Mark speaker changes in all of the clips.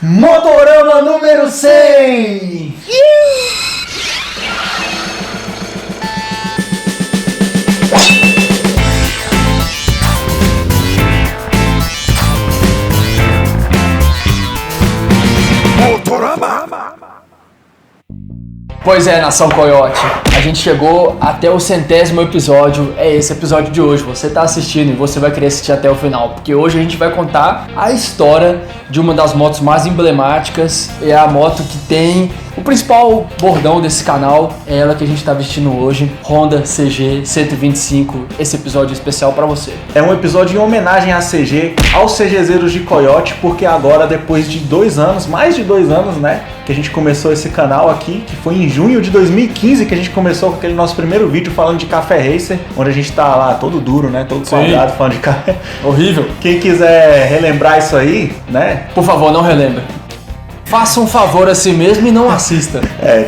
Speaker 1: Motorama número 100!
Speaker 2: Motorama!
Speaker 3: Pois é, Nação Coiote, a gente chegou até o 100º episódio, é esse episódio de hoje. Você tá assistindo e você vai querer assistir até o final, porque hoje a gente vai contar a história de uma das motos mais emblemáticas. É a moto que tem o principal bordão desse canal, é ela que a gente tá vestindo hoje, Honda CG 125, esse episódio especial pra você.
Speaker 1: É um episódio em homenagem à CG, aos CGzeiros de Coiote, porque agora, depois de 2 anos, mais de 2 anos, né, que a gente começou esse canal aqui, que foi em junho de 2015 que a gente começou com aquele nosso primeiro vídeo falando de Café Racer, onde a gente tá lá todo duro, né, todo quadrado falando de café.
Speaker 3: Horrível.
Speaker 1: Quem quiser relembrar isso aí, né?
Speaker 3: Por favor, não relembre. Faça um favor a si mesmo e não assista.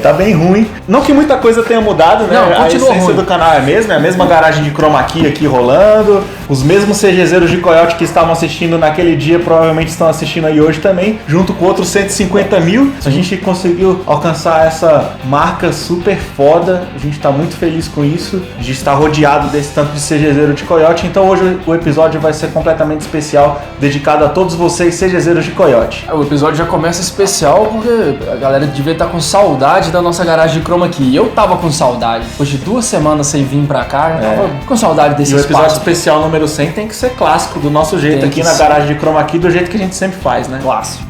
Speaker 1: Tá bem ruim. Não que muita coisa tenha mudado, né?
Speaker 3: Não,
Speaker 1: a
Speaker 3: continua
Speaker 1: essência
Speaker 3: ruim.
Speaker 1: do canal é a mesma garagem de chroma key aqui rolando, os mesmos CGzeiros de Coiote que estavam assistindo naquele dia provavelmente estão assistindo aí hoje também, junto com outros 150 mil. A gente conseguiu alcançar essa marca super foda, a gente tá muito feliz com isso, de estar rodeado desse tanto de CGzeiro de Coiote. Então hoje o episódio vai ser completamente especial, dedicado a todos vocês CGzeiros de Coiote.
Speaker 3: O episódio já começa especial porque a galera devia estar com saudade da nossa garagem de chroma key. Eu tava com saudade. Depois de 2 semanas sem vir pra cá, eu tava com saudade desse
Speaker 1: E o episódio
Speaker 3: espaço.
Speaker 1: especial número 100 tem que ser clássico, do nosso jeito,
Speaker 3: Tem
Speaker 1: aqui
Speaker 3: que
Speaker 1: na
Speaker 3: ser.
Speaker 1: garagem de chroma key, do jeito que a gente sempre faz, né?
Speaker 3: Clássico.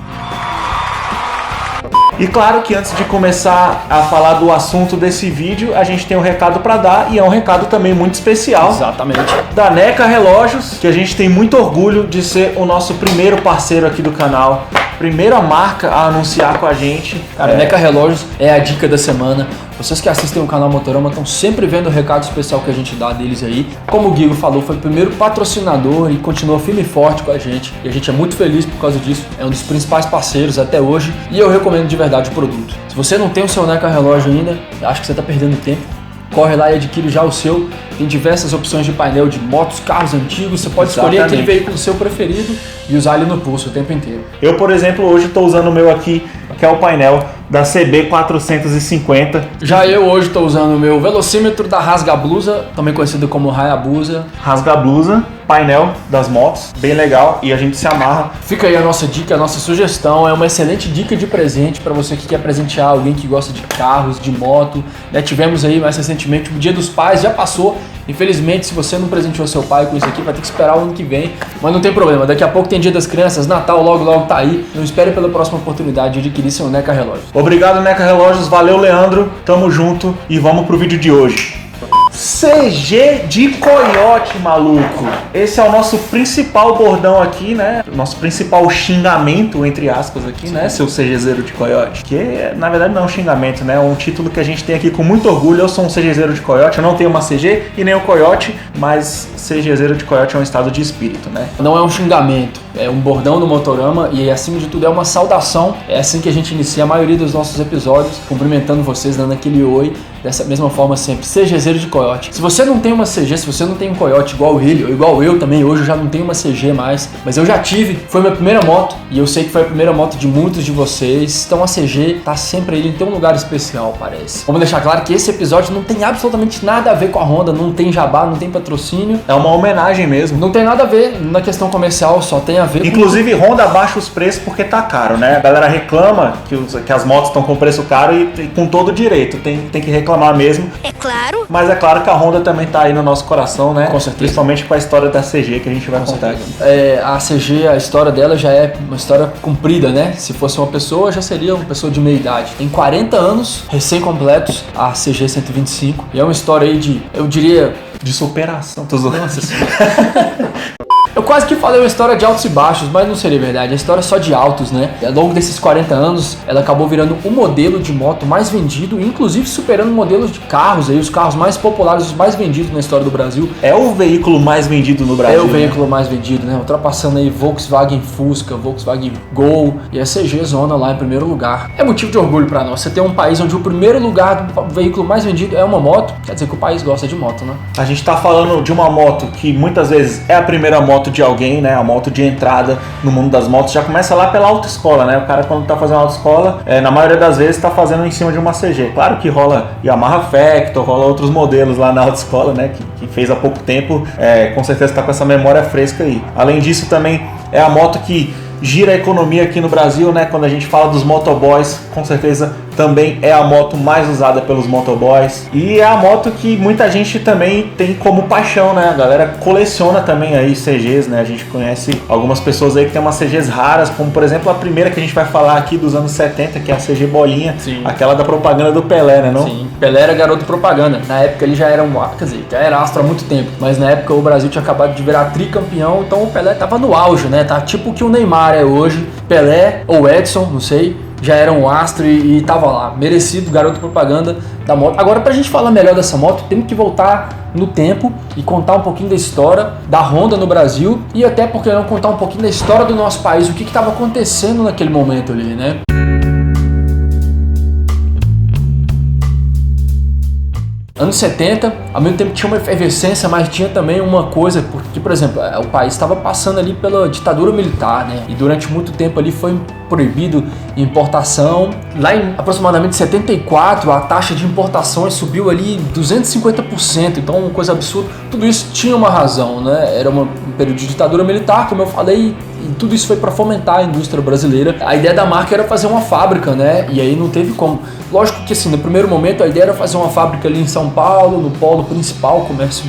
Speaker 1: E claro que antes de começar a falar do assunto desse vídeo, a gente tem um recado pra dar, e é um recado também muito especial.
Speaker 3: Exatamente.
Speaker 1: Da NECA Relógios, que a gente tem muito orgulho de ser o nosso primeiro parceiro aqui do canal, primeira marca a anunciar com a gente.
Speaker 3: Cara, NECA Relógios é a dica da semana. Vocês que assistem o canal Motorama estão sempre vendo o recado especial que a gente dá deles aí. Como o Guigo falou, foi o primeiro patrocinador e continua firme e forte com a gente. E a gente é muito feliz por causa disso. É um dos principais parceiros até hoje. E eu recomendo de verdade o produto. Se você não tem o seu NECA Relógio ainda, acho que você está perdendo tempo. Corre lá e adquire já o seu. Tem diversas opções de painel de motos, carros antigos. Você pode escolher aquele veículo seu preferido e usar ele no pulso o tempo inteiro.
Speaker 1: Eu, por exemplo, hoje estou usando o meu aqui, que é o painel da CB450.
Speaker 3: Já eu hoje estou usando o meu velocímetro da Rasga Blusa, também conhecido como Hayabusa.
Speaker 1: Rasga a blusa, painel das motos, bem legal, e a gente se amarra.
Speaker 3: Fica aí a nossa dica, a nossa sugestão. É uma excelente dica de presente para você que quer presentear alguém que gosta de carros, de moto. Né? Tivemos aí mais recentemente o Dia dos Pais, já passou. Infelizmente, se você não presenteou seu pai com isso aqui, vai ter que esperar o ano que vem. Mas não tem problema, daqui a pouco tem Dia das Crianças, Natal logo tá aí. Não espere pela próxima oportunidade de adquirir seu NECA Relógio.
Speaker 1: Obrigado, NECA Relógios, valeu, Leandro, tamo junto e vamos pro vídeo de hoje. CG de Coiote, maluco. Esse é o nosso principal bordão aqui, né? Nosso principal xingamento, entre aspas, aqui, né? Seu CGzeiro de Coiote. Que, na verdade, não é um xingamento, né? É um título que a gente tem aqui com muito orgulho. Eu sou um CGzeiro de Coiote. Eu não tenho uma CG e nem um Coiote, mas CGzeiro de Coiote é um estado de espírito, né?
Speaker 3: Não é um xingamento, é um bordão do Motorama e, acima de tudo, é uma saudação. É assim que a gente inicia a maioria dos nossos episódios, cumprimentando vocês, dando aquele oi. Dessa mesma forma sempre, CGzeiro de Coiote. Se você não tem uma CG, se você não tem um Coiote igual ele, ou igual eu também, hoje eu já não tenho uma CG mais, mas eu já tive, foi minha primeira moto, e eu sei que foi a primeira moto de muitos de vocês, então a CG tá sempre aí, tem um lugar especial, parece. Vamos deixar claro que esse episódio não tem absolutamente nada a ver com a Honda, não tem jabá, não tem patrocínio.
Speaker 1: É uma homenagem mesmo.
Speaker 3: Não tem nada a ver na questão comercial, só tem a ver
Speaker 1: Inclusive, Honda abaixa os preços porque tá caro, né? A galera reclama que as motos estão com preço caro e com todo direito, tem que reclamar mesmo.
Speaker 4: É claro.
Speaker 1: Mas é claro que a Honda também tá aí no nosso coração, né?
Speaker 3: Com certeza.
Speaker 1: Principalmente com a história da CG que a gente vai contar aqui.
Speaker 3: A CG, a história dela já é uma história comprida, né? Se fosse uma pessoa, já seria uma pessoa de meia idade. Tem 40 anos recém-completos a CG 125. E é uma história aí de, eu diria,
Speaker 1: De superação. Tô zoando.
Speaker 3: nossa senhora. Eu quase que falei uma história de altos e baixos, mas não seria verdade. A história é só de altos, né? Ao longo desses 40 anos, ela acabou virando o modelo de moto mais vendido, inclusive superando modelos de carros, aí, os carros mais populares, os mais vendidos na história do Brasil.
Speaker 1: É o veículo mais vendido no Brasil.
Speaker 3: É o veículo mais vendido, né? Ultrapassando aí Volkswagen Fusca, Volkswagen Gol e a CG Zona lá em primeiro lugar. É motivo de orgulho pra nós. Você tem um país onde o primeiro lugar do veículo mais vendido é uma moto, quer dizer que o país gosta de moto, né?
Speaker 1: A gente tá falando de uma moto que muitas vezes é a primeira moto moto de alguém, né? A moto de entrada no mundo das motos já começa lá pela autoescola, né? O cara quando tá fazendo autoescola, na maioria das vezes tá fazendo em cima de uma CG. Claro que rola Yamaha Factor, rola outros modelos lá na autoescola, né? Que fez há pouco tempo, com certeza tá com essa memória fresca aí. Além disso também é a moto que gira a economia aqui no Brasil, né? Quando a gente fala dos motoboys, com certeza também é a moto mais usada pelos motoboys e é a moto que muita gente também tem como paixão, né? A galera coleciona também aí CGs, né? A gente conhece algumas pessoas aí que tem umas CGs raras, como por exemplo a primeira que a gente vai falar aqui dos anos 70, que é a CG Bolinha, sim, aquela da propaganda do Pelé, né? Não?
Speaker 3: Sim, Pelé era garoto propaganda. Na época ele já era quer dizer, já era astro há muito tempo, mas na época o Brasil tinha acabado de virar tricampeão, então o Pelé tava no auge, né? Tá tipo o que o Neymar é hoje. Pelé ou Edson, não sei, já era um astro e tava lá, merecido, garoto propaganda da moto. Agora, pra gente falar melhor dessa moto, temos que voltar no tempo e contar um pouquinho da história da Honda no Brasil e até porque não contar um pouquinho da história do nosso país, o que estava acontecendo naquele momento ali, né? Anos 70, ao mesmo tempo tinha uma efervescência, mas tinha também uma coisa, porque, por exemplo, o país estava passando ali pela ditadura militar, né? E durante muito tempo ali foi proibido importação. Lá em aproximadamente 74, a taxa de importações subiu ali 250%, então uma coisa absurda. Tudo isso tinha uma razão, né? Era um período de ditadura militar, como eu falei, e tudo isso foi para fomentar a indústria brasileira. A ideia da marca era fazer uma fábrica, né? E aí não teve como. Lógico que assim, no primeiro momento a ideia era fazer uma fábrica ali em São Paulo, no polo principal, comércio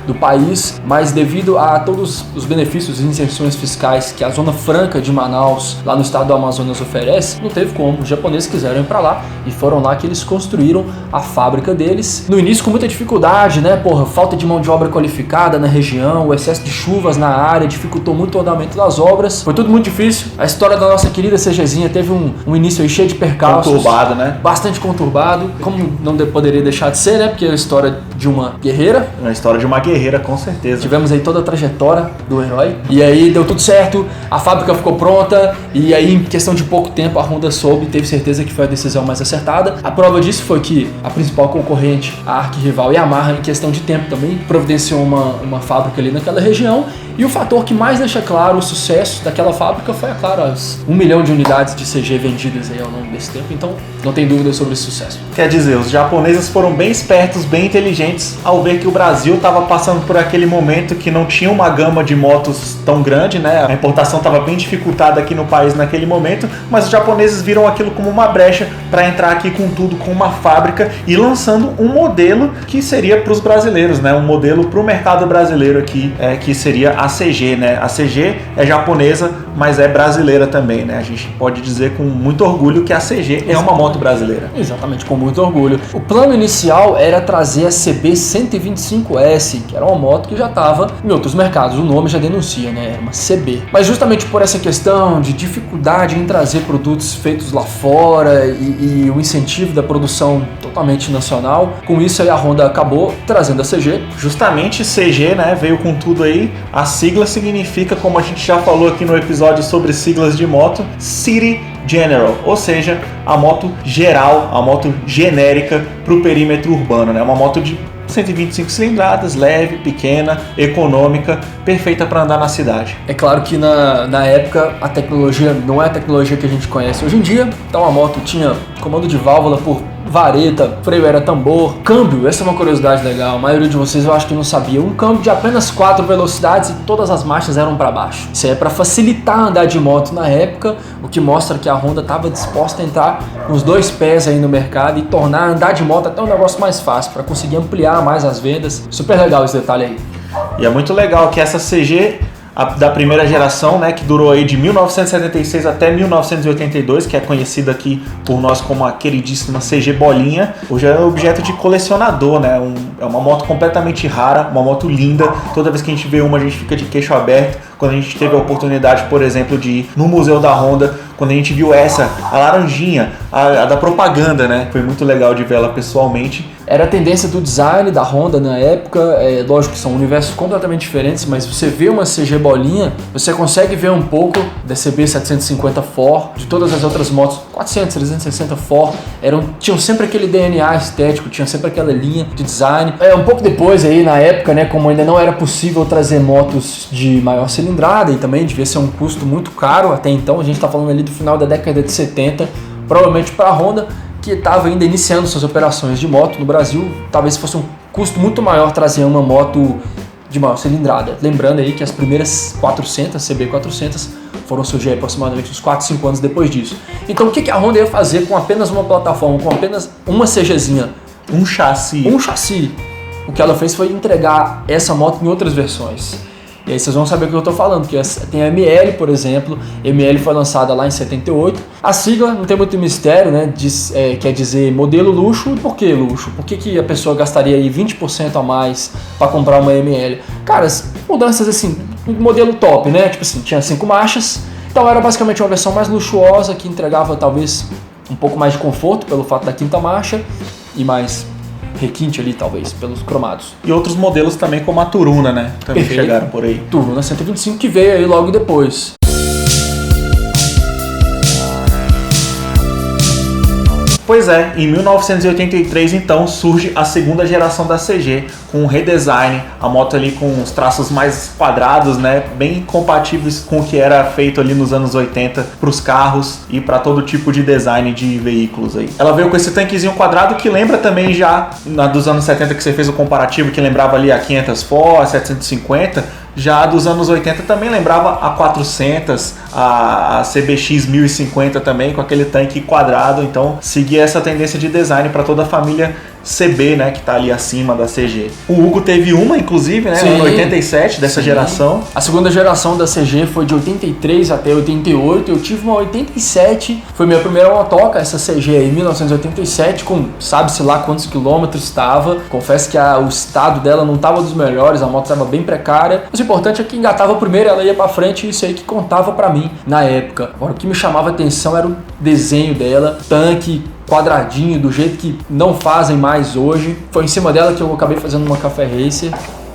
Speaker 3: do país, mas devido a todos os benefícios e isenções fiscais que a Zona Franca de Manaus, lá no estado do Amazonas, oferece, não teve como. Os japoneses quiseram ir para lá e foram lá que eles construíram a fábrica deles. No início com muita dificuldade, né? Falta de mão de obra qualificada na região, o excesso de chuvas na área dificultou muito o andamento das obras. Foi tudo muito difícil. A história da nossa querida CGzinha teve um início aí cheio de percalços.
Speaker 1: Conturbado, né?
Speaker 3: Bastante conturbado. Como não poderia deixar de ser, né? Porque é a história de uma guerreira.
Speaker 1: Uma história de uma guerreira, com certeza.
Speaker 3: Tivemos aí toda a trajetória do herói. E aí deu tudo certo, a fábrica ficou pronta. E aí, em questão de pouco tempo, a Honda soube e teve certeza que foi a decisão mais acertada. A prova disso foi que a principal concorrente, a arquirrival Yamaha, em questão de tempo também, providenciou uma fábrica ali naquela região. E o fator que mais deixa claro o sucesso daquela fábrica foi, é claro, as 1 milhão de unidades de CG vendidas aí ao longo desse tempo. Então, não tem dúvida sobre esse sucesso.
Speaker 1: Quer dizer, os japoneses foram bem espertos, bem inteligentes ao ver que o Brasil estava passando por aquele momento que não tinha uma gama de motos tão grande, né? A importação estava bem dificultada aqui no país naquele momento, mas os japoneses viram aquilo como uma brecha para entrar aqui com tudo, com uma fábrica e lançando um modelo que seria para os brasileiros, né? Um modelo para o mercado brasileiro aqui, que seria a CG, né? A CG é japonesa, mas é brasileira também, né? A gente pode dizer com muito orgulho que a CG é uma moto brasileira.
Speaker 3: Exatamente, com muito orgulho. O plano inicial era trazer a CB 125S, que era uma moto que já estava em outros mercados. O nome já denuncia, né? Era uma CB. Mas justamente por essa questão de dificuldade em trazer produtos feitos lá fora e o incentivo da produção totalmente nacional, com isso aí a Honda acabou trazendo a CG.
Speaker 1: Justamente CG, né? Veio com tudo aí. A sigla significa, como a gente já falou aqui no episódio sobre siglas de moto, City General, ou seja, a moto geral, a moto genérica para o perímetro urbano, né? Uma moto de 125 cilindradas, leve, pequena, econômica, perfeita para andar na cidade.
Speaker 3: É claro que na época a tecnologia não é a tecnologia que a gente conhece hoje em dia, então a moto tinha comando de válvula por vareta, freio era tambor, câmbio, essa é uma curiosidade legal, a maioria de vocês eu acho que não sabia, um câmbio de apenas 4 velocidades e todas as marchas eram para baixo. Isso aí é para facilitar andar de moto na época, o que mostra que a Honda estava disposta a entrar com os 2 pés aí no mercado e tornar andar de moto até um negócio mais fácil, para conseguir ampliar mais as vendas. Super legal esse detalhe aí.
Speaker 1: E é muito legal que essa CG da primeira geração, né, que durou aí de 1976 até 1982, que é conhecida aqui por nós como a queridíssima CG Bolinha, hoje é objeto de colecionador, né? É uma moto completamente rara, uma moto linda. Toda vez que a gente vê uma, a gente fica de queixo aberto. Quando a gente teve a oportunidade, por exemplo, de ir no Museu da Honda quando a gente viu essa, a laranjinha, a da propaganda, né? Foi muito legal de ver ela pessoalmente.
Speaker 3: Era a tendência do design da Honda na época, lógico que são universos completamente diferentes, mas você vê uma CG bolinha, você consegue ver um pouco da CB 750 4, de todas as outras motos, 400, 360 4, tinham sempre aquele DNA estético, tinham sempre aquela linha de design. Um pouco depois aí, na época, né, como ainda não era possível trazer motos de maior cilindrada e também devia ser um custo muito caro até então, a gente está falando ali do final da década de 70, provavelmente para a Honda, que estava ainda iniciando suas operações de moto no Brasil, talvez fosse um custo muito maior trazer uma moto de maior cilindrada. Lembrando aí que as primeiras 400, CB 400, foram surgir aproximadamente uns 4, 5 anos depois disso. Então o que a Honda ia fazer com apenas uma plataforma, com apenas uma CGzinha?
Speaker 1: Um chassi.
Speaker 3: O que ela fez foi entregar essa moto em outras versões. E aí vocês vão saber o que eu estou falando, que tem a ML, por exemplo. ML foi lançada lá em 78. A sigla não tem muito mistério, né? Quer dizer modelo luxo. E por que luxo? Por que a pessoa gastaria aí 20% a mais para comprar uma ML? Cara, mudanças assim, modelo top, né? Tipo assim, tinha 5 marchas. Então era basicamente uma versão mais luxuosa, que entregava talvez um pouco mais de conforto pelo fato da 5ª marcha e mais requinte ali, talvez, pelos cromados.
Speaker 1: E outros modelos também, como a Turuna, né? Também chegaram por aí.
Speaker 3: Turuna 125, que veio aí logo depois.
Speaker 1: Pois é, em 1983 então surge a segunda geração da CG, com um redesign, a moto ali com os traços mais quadrados, né, bem compatíveis com o que era feito ali nos anos 80 para os carros e para todo tipo de design de veículos aí. Ela veio com esse tanquezinho quadrado que lembra também já na dos anos 70, que você fez o comparativo, que lembrava ali a 500 Ford, a 750, já dos anos 80 também lembrava a 400, a CBX 1050 também, com aquele tanque quadrado. Então seguia essa tendência de design para toda a família CB, né, que tá ali acima da CG. O Hugo teve uma, inclusive, né, no 87 dessa geração.
Speaker 3: A segunda geração da CG foi de 83 até 88. Eu tive uma 87, foi minha primeira motoca, essa CG aí, 1987, com sabe-se lá quantos quilômetros estava. Confesso que o estado dela não estava dos melhores, a moto estava bem precária. Mas o importante é que engatava primeiro, ela ia para frente, e isso aí que contava para mim na época. Agora, o que me chamava a atenção era o desenho dela, tanque quadradinho, do jeito que não fazem mais hoje. Foi em cima dela que eu acabei fazendo uma Café Racer.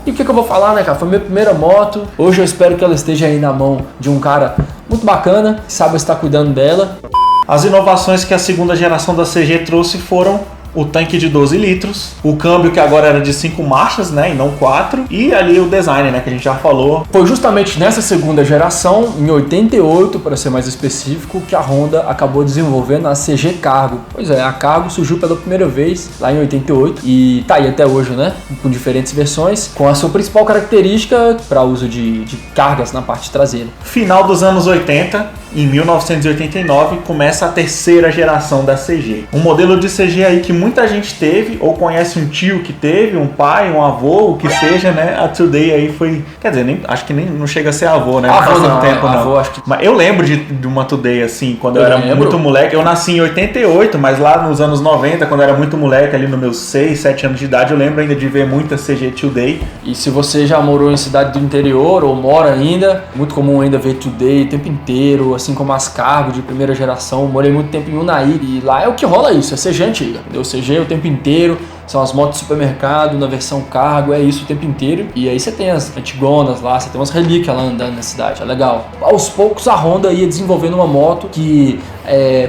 Speaker 3: E o que eu vou falar, né, cara? Foi minha primeira moto. Hoje eu espero que ela esteja aí na mão de um cara muito bacana, que sabe estar cuidando dela.
Speaker 1: As inovações que a segunda geração da CG trouxe foram o tanque de 12 litros, o câmbio que agora era de 5 marchas, né, e não 4, e ali o design, né, que a gente já falou.
Speaker 3: Foi justamente nessa segunda geração, em 88, para ser mais específico, que a Honda acabou desenvolvendo a CG Cargo. Pois é, a Cargo surgiu pela primeira vez lá em 88 e tá aí até hoje, né, com diferentes versões, com a sua principal característica para uso de cargas na parte traseira.
Speaker 1: Final dos anos 80, em 1989, começa a terceira geração da CG. Um modelo de CG aí que muita gente teve, ou conhece um tio que teve, um pai, um avô, o que seja, né? A Today aí foi... Quer dizer, acho que nem não chega a ser avô, né?
Speaker 3: Avô não, tempo, não. Avô, acho que...
Speaker 1: Mas eu lembro de uma Today, assim, quando eu era muito moleque. Eu nasci em 88, mas lá nos anos 90, quando eu era muito moleque, ali nos meus 6, 7 anos de idade, eu lembro ainda de ver muita CG Today.
Speaker 3: E se você já morou em cidade do interior, ou mora ainda, muito comum ainda ver Today o tempo inteiro, assim como as Cargo de primeira geração. Morei muito tempo em Unai e lá é o que rola isso, é CG antiga, entendeu? CG o tempo inteiro, são as motos de supermercado na versão Cargo, é isso o tempo inteiro. E aí você tem as antigonas lá, você tem umas relíquias lá andando na cidade, é legal. Aos poucos a Honda ia desenvolvendo uma moto que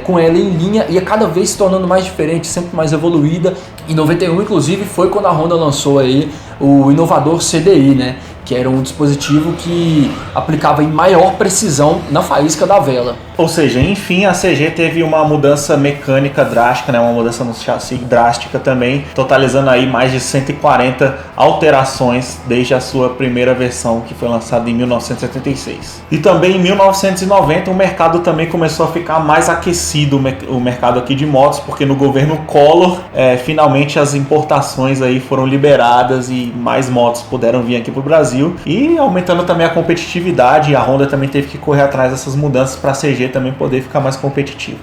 Speaker 3: com ela em linha ia cada vez se tornando mais diferente, sempre mais evoluída. Em 91 inclusive foi quando a Honda lançou aí o inovador CDI, né? Que era um dispositivo que aplicava em maior precisão na faísca da vela.
Speaker 1: Ou seja, enfim, a CG teve uma mudança mecânica drástica, né? Uma mudança no chassi drástica também, totalizando aí mais de 140 alterações desde a sua primeira versão, que foi lançada em 1976. E também em 1990 o mercado também começou a ficar mais aquecido, o mercado aqui de motos, porque no governo Collor, finalmente as importações aí foram liberadas e mais motos puderam vir aqui para o Brasil. E aumentando também a competitividade, a Honda também teve que correr atrás dessas mudanças para a CG também poder ficar mais competitiva.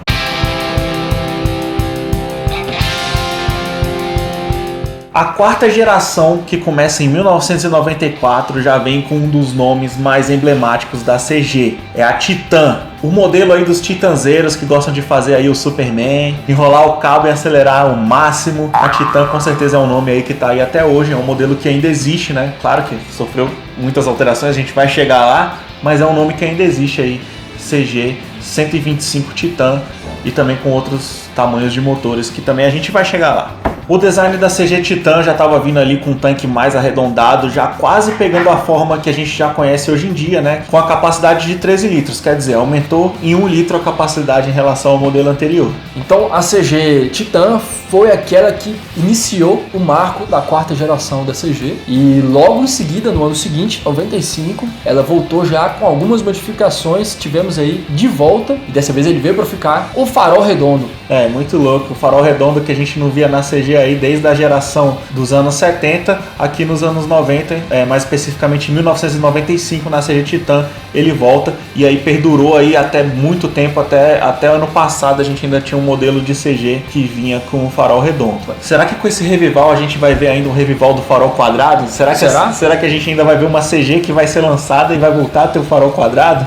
Speaker 1: A quarta geração, que começa em 1994, já vem com um dos nomes mais emblemáticos da CG. É a Titan. O modelo aí dos titanzeiros que gostam de fazer aí o Superman, enrolar o cabo e acelerar ao máximo. A Titan com certeza é um nome aí que tá aí até hoje. É um modelo que ainda existe, né? Claro que sofreu muitas alterações, a gente vai chegar lá. Mas é um nome que ainda existe aí. CG 125 Titan. E também com outros tamanhos de motores que também a gente vai chegar lá. O design da CG Titan já estava vindo ali com um tanque mais arredondado, já quase pegando a forma que a gente já conhece hoje em dia, né? Com a capacidade de 13 litros, quer dizer, aumentou em 1 litro a capacidade em relação ao modelo anterior.
Speaker 3: Então a CG Titan foi aquela que iniciou o marco da quarta geração da CG e logo em seguida, no ano seguinte, 95, ela voltou já com algumas modificações, tivemos aí de volta, e dessa vez ele veio para ficar, o farol redondo.
Speaker 1: É, muito louco, o farol redondo que a gente não via na CG aí desde a geração dos anos 70, aqui nos anos 90, mais especificamente em 1995 na CG Titan, ele volta e aí perdurou aí até muito tempo, até ano passado a gente ainda tinha um modelo de CG que vinha com o farol redondo. Será que com esse revival a gente vai ver ainda um revival do farol quadrado? Será que a gente ainda vai ver uma CG que vai ser lançada e vai voltar a ter o farol quadrado?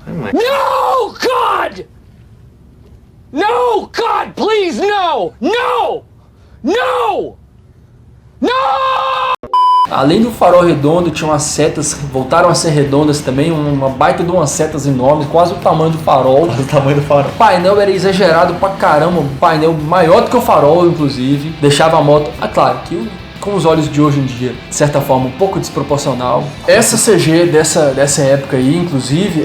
Speaker 2: No, God! No, God, please, no! No! No! No!
Speaker 3: Além do farol redondo, tinha umas setas, voltaram a ser redondas também, uma baita de umas setas enormes, quase o tamanho do farol.
Speaker 1: Quase o tamanho do farol.
Speaker 3: O painel era exagerado pra caramba, um painel maior do que o farol, inclusive. Deixava a moto, claro, que com os olhos de hoje em dia, de certa forma, um pouco desproporcional. Essa CG dessa época aí, inclusive,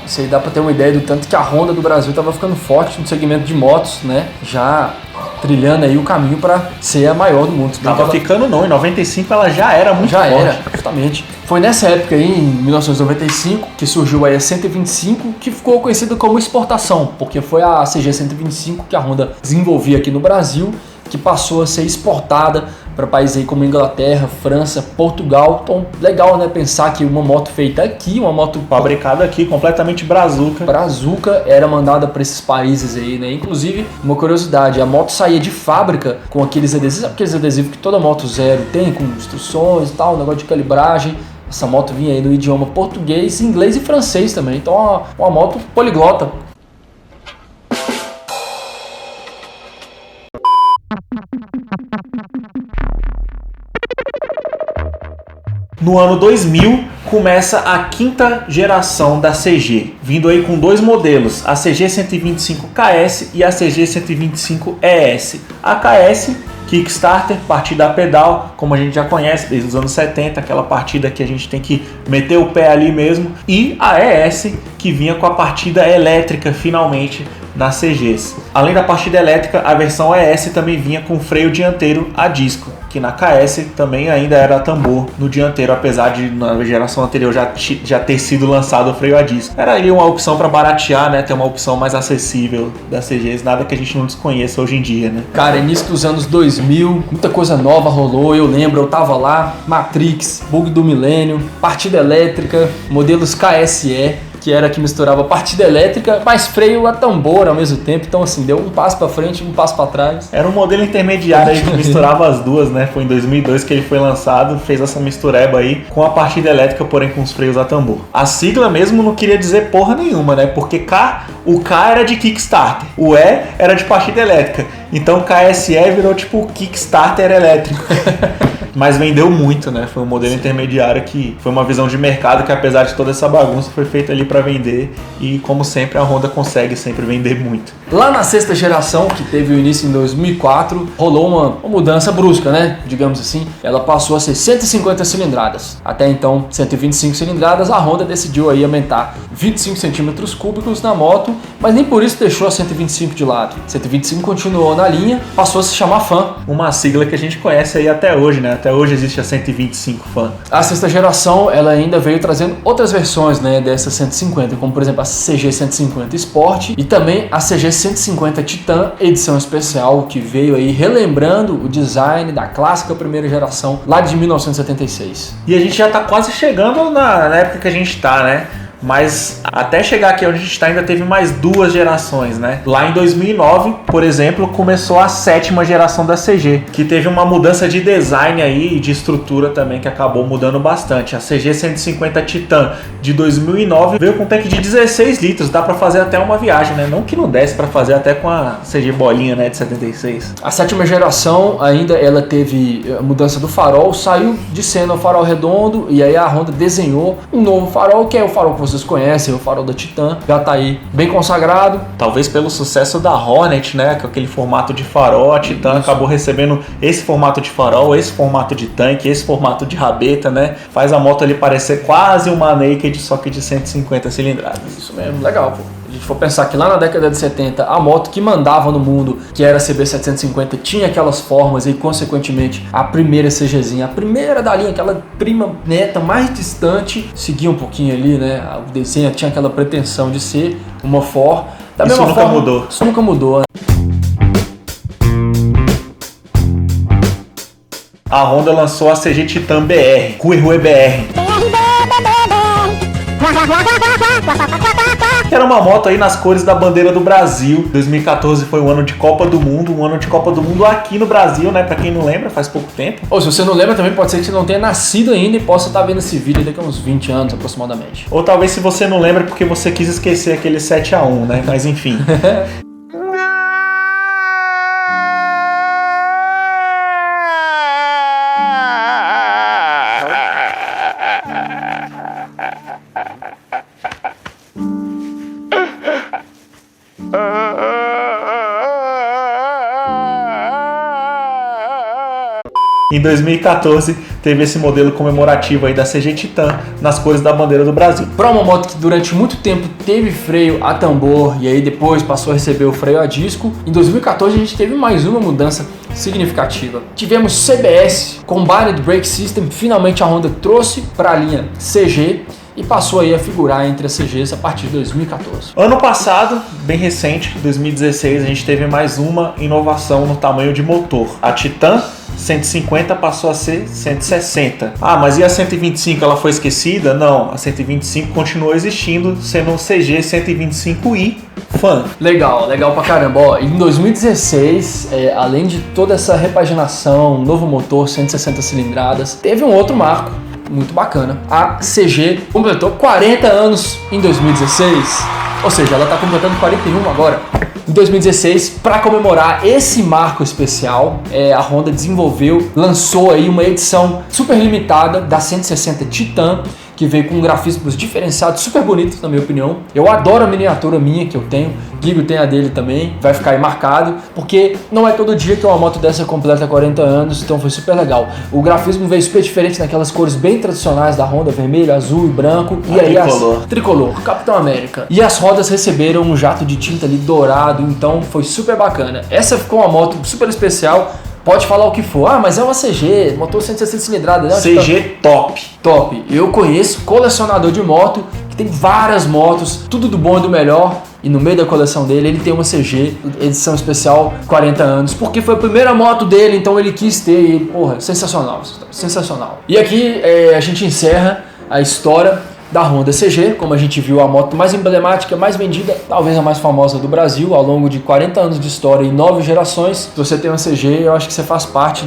Speaker 3: isso aí dá pra ter uma ideia do tanto que a Honda do Brasil tava ficando forte no segmento de motos, né? Já trilhando aí o caminho para ser a maior do mundo.
Speaker 1: Tava ficando não, em 95 ela já era muito forte. Já era,
Speaker 3: justamente. Foi nessa época aí, em 1995, que surgiu aí a 125, que ficou conhecida como exportação, porque foi a CG 125 que a Honda desenvolvia aqui no Brasil, que passou a ser exportada para países aí como Inglaterra, França, Portugal. Então, legal, né? Pensar que uma moto feita aqui, uma moto
Speaker 1: fabricada aqui, completamente brazuca.
Speaker 3: Brazuca era mandada para esses países aí, né? Inclusive, uma curiosidade, a moto saía de fábrica com aqueles adesivos que toda moto zero tem, com instruções e tal, negócio de calibragem. Essa moto vinha aí no idioma português, inglês e francês também. Então, uma moto poliglota.
Speaker 1: No ano 2000, começa a quinta geração da CG, vindo aí com dois modelos, a CG 125KS e a CG 125ES. A KS, Kickstarter, partida a pedal, como a gente já conhece desde os anos 70, aquela partida que a gente tem que meter o pé ali mesmo, e a ES, que vinha com a partida elétrica finalmente nas CGs. Além da partida elétrica, a versão ES também vinha com freio dianteiro a disco, que na KS também ainda era tambor no dianteiro, apesar de na geração anterior já ter sido lançado o freio a disco. Era ali uma opção para baratear, né, ter uma opção mais acessível das CGs, nada que a gente não desconheça hoje em dia, né?
Speaker 3: Cara, início dos anos 2000, muita coisa nova rolou, eu lembro, eu tava lá, Matrix, Bug do Milênio, partida elétrica, modelos KSE, que era que misturava partida elétrica, mais freio a tambor ao mesmo tempo. Então, assim, deu um passo pra frente, um passo pra trás.
Speaker 1: Era um modelo intermediário aí que misturava as duas, né? Foi em 2002 que ele foi lançado, fez essa mistureba aí com a partida elétrica, porém com os freios a tambor. A sigla mesmo não queria dizer porra nenhuma, né? Porque o K era de Kickstarter, o E era de partida elétrica. Então KSE virou tipo Kickstarter elétrico. Mas vendeu muito, né? Foi um modelo intermediário que foi uma visão de mercado que, apesar de toda essa bagunça, foi feita ali para vender. E, como sempre, a Honda consegue sempre vender muito.
Speaker 3: Lá na sexta geração, que teve o início em 2004, rolou uma mudança brusca, né? Digamos assim. Ela passou a ser 150 cilindradas. Até então, 125 cilindradas. A Honda decidiu aí aumentar 25 centímetros cúbicos na moto, mas nem por isso deixou a 125 de lado. 125 continuou na linha, passou a se chamar Fan.
Speaker 1: Uma sigla que a gente conhece aí até hoje, né? Até hoje existe a 125 Fan.
Speaker 3: A sexta geração, ela ainda veio trazendo outras versões, né, dessa 150, como por exemplo a CG 150 Sport e também a CG 150 Titan edição especial, que veio aí relembrando o design da clássica primeira geração lá de 1976.
Speaker 1: E a gente já tá quase chegando na época que a gente tá, né? Mas até chegar aqui onde a gente está, ainda teve mais 2 gerações, né? Lá em 2009, por exemplo, começou a 7ª geração da CG, que teve uma mudança de design aí e de estrutura também que acabou mudando bastante. A CG 150 Titan de 2009 veio com um tanque de 16 litros, dá para fazer até uma viagem, né? Não que não desse para fazer até com a CG bolinha, né, de 76.
Speaker 3: A 7ª geração ainda ela teve a mudança do farol, saiu de cena o farol redondo e aí a Honda desenhou um novo farol, que é o farol que vocês conhecem, o farol da Titan, já tá aí bem consagrado.
Speaker 1: Talvez pelo sucesso da Hornet, né, com aquele formato de farol, a Titan acabou recebendo esse formato de farol, esse formato de tanque, esse formato de rabeta, né, faz a moto ali parecer quase uma Naked, só que de 150 cilindradas.
Speaker 3: Isso mesmo, legal, pô. A gente for pensar que lá na década de 70, a moto que mandava no mundo, que era a CB750, tinha aquelas formas e, consequentemente, a primeira CGzinha, a primeira da linha, aquela prima neta mais distante, seguia um pouquinho ali, né? O desenho tinha aquela pretensão de ser uma For. Da
Speaker 1: Isso
Speaker 3: mesma
Speaker 1: nunca
Speaker 3: forma,
Speaker 1: mudou.
Speaker 3: Isso nunca mudou, né?
Speaker 1: A Honda lançou a CG Titan BR, Rui BR. Que era uma moto aí nas cores da bandeira do Brasil. 2014 foi um ano de Copa do Mundo, um ano de Copa do Mundo aqui no Brasil, né? Pra quem não lembra, faz pouco tempo.
Speaker 3: Ou se você não lembra, também pode ser que você não tenha nascido ainda e possa estar vendo esse vídeo daqui a uns 20 anos aproximadamente.
Speaker 1: Ou talvez se você não lembra porque você quis esquecer aquele 7-1, né? Mas enfim. Em 2014, teve esse modelo comemorativo aí da CG Titan nas cores da bandeira do Brasil.
Speaker 3: Para uma moto que durante muito tempo teve freio a tambor e aí depois passou a receber o freio a disco, em 2014 a gente teve mais uma mudança significativa. Tivemos CBS, Combined Brake System, finalmente a Honda trouxe para a linha CG e passou aí a figurar entre as CGs a partir de 2014.
Speaker 1: Ano passado, bem recente, 2016, a gente teve mais uma inovação no tamanho de motor. A Titan 150 passou a ser 160. Ah, mas e a 125, ela foi esquecida? Não, a 125 continuou existindo, sendo um CG 125i Fan.
Speaker 3: Legal, legal pra caramba. Ó, em 2016, além de toda essa repaginação, novo motor, 160 cilindradas, teve um outro marco muito bacana. A CG completou 40 anos em 2016, ou seja, ela está completando 41 agora. Em 2016, para comemorar esse marco especial, a Honda lançou aí uma edição super limitada da 160 Titan, que veio com grafismos diferenciados, super bonitos na minha opinião. Eu adoro a miniatura minha que eu tenho, Guigo tem a dele também, vai ficar aí marcado, porque não é todo dia que uma moto dessa completa 40 anos, então foi super legal. O grafismo veio super diferente naquelas cores bem tradicionais da Honda, vermelho, azul e branco, e aí tricolor, Capitão América. E as rodas receberam um jato de tinta ali dourado, então foi super bacana. Essa ficou uma moto super especial. Pode falar o que for. Ah, mas é uma CG, motor 160 cilindradas. Né?
Speaker 1: CG top.
Speaker 3: Top. Eu conheço colecionador de moto que tem várias motos, tudo do bom e do melhor. E no meio da coleção dele, ele tem uma CG, edição especial 40 anos. Porque foi a primeira moto dele, então ele quis ter. E, porra, sensacional. Sensacional. E aqui a gente encerra a história da Honda CG, como a gente viu, a moto mais emblemática, mais vendida, talvez a mais famosa do Brasil, ao longo de 40 anos de história e 9 gerações. Se você tem uma CG, eu acho que você faz parte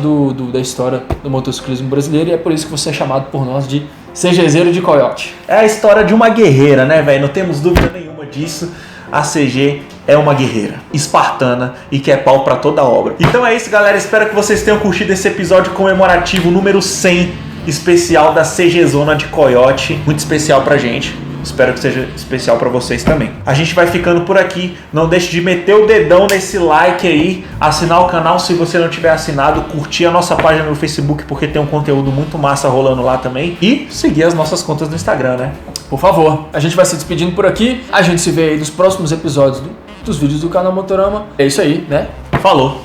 Speaker 3: da história do motociclismo brasileiro e é por isso que você é chamado por nós de CGzeiro de Coiote.
Speaker 1: É a história de uma guerreira, né, velho? Não temos dúvida nenhuma disso. A CG é uma guerreira, espartana e que é pau pra toda obra. Então é isso, galera. Espero que vocês tenham curtido esse episódio comemorativo número 100 especial da CG Zona de Coiote, muito especial pra gente. Espero que seja especial pra vocês também. A gente vai ficando por aqui. Não deixe de meter o dedão nesse like aí, assinar o canal se você não tiver assinado, curtir a nossa página no Facebook porque tem um conteúdo muito massa rolando lá também e seguir as nossas contas no Instagram, né?
Speaker 3: Por favor. A gente vai se despedindo por aqui. A gente se vê aí nos próximos episódios dos vídeos do canal Motorama. É isso aí, né?
Speaker 1: Falou!